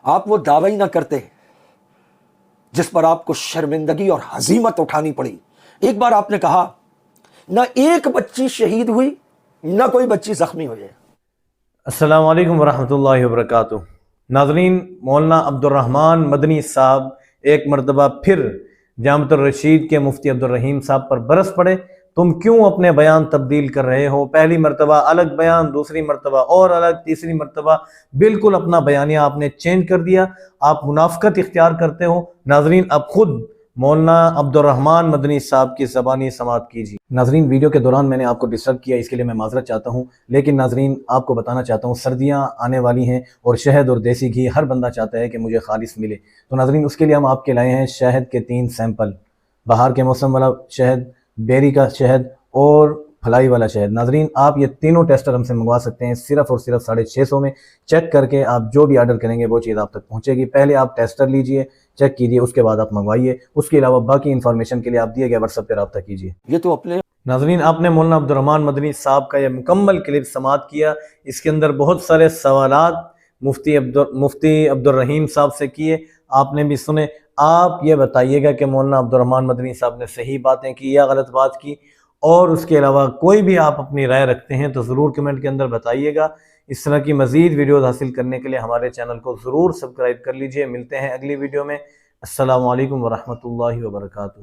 آپ وہ دعوی نہ کرتے جس پر آپ کو شرمندگی اور ہزیمت اٹھانی پڑی. ایک بار آپ نے کہا نہ ایک بچی شہید ہوئی نہ کوئی بچی زخمی ہوئی. السلام علیکم ورحمۃ اللہ وبرکاتہ. ناظرین، مولانا عبدالرحمن مدنی صاحب ایک مرتبہ پھر جامعۃ الرشید کے مفتی عبدالرحیم صاحب پر برس پڑے. تم کیوں اپنے بیان تبدیل کر رہے ہو؟ پہلی مرتبہ الگ بیان، دوسری مرتبہ اور الگ، تیسری مرتبہ بالکل اپنا بیانیہ آپ نے چینج کر دیا. آپ منافقت اختیار کرتے ہو. ناظرین، اب خود مولانا عبدالرحمن مدنی صاحب کی زبانی سماعت کیجیے. ناظرین، ویڈیو کے دوران میں نے آپ کو ڈسٹرب کیا، اس کے لیے میں معذرت چاہتا ہوں. لیکن ناظرین، آپ کو بتانا چاہتا ہوں سردیاں آنے والی ہیں اور شہد اور دیسی گھی ہر بندہ چاہتا ہے کہ مجھے خالص ملے. تو ناظرین، اس کے لیے ہم آپ کے لائے ہیں شہد کے 3 سیمپل. بہار کے موسم والا شہد، بیری کا شہد اور پھلائی والا شہد. ناظرین، آپ یہ تینوں ٹیسٹر ہم سے منگوا سکتے ہیں صرف اور صرف 650 میں. چیک کر کے آپ جو بھی آرڈر کریں گے وہ چیز آپ تک پہنچے گی. پہلے آپ ٹیسٹر لیجئے، چیک کیجئے، اس کے بعد آپ منگوائیے. اس کے علاوہ باقی انفارمیشن کے لیے آپ دیے گئے واٹس ایپ پہ رابطہ کیجئے. یہ تو اپنے ناظرین، آپ نے مولانا عبدالرحمن مدنی صاحب کا یہ مکمل کلپ سماعت کیا. اس کے اندر بہت سارے سوالات مفتی عبدالرحیم صاحب سے کیے، آپ نے بھی سنے. آپ یہ بتائیے گا کہ مولانا عبدالرحمن مدنی صاحب نے صحیح باتیں کی یا غلط بات کی. اور اس کے علاوہ کوئی بھی آپ اپنی رائے رکھتے ہیں تو ضرور کمنٹ کے اندر بتائیے گا. اس طرح کی مزید ویڈیوز حاصل کرنے کے لیے ہمارے چینل کو ضرور سبسکرائب کر لیجئے. ملتے ہیں اگلی ویڈیو میں. السلام علیکم ورحمۃ اللہ وبرکاتہ.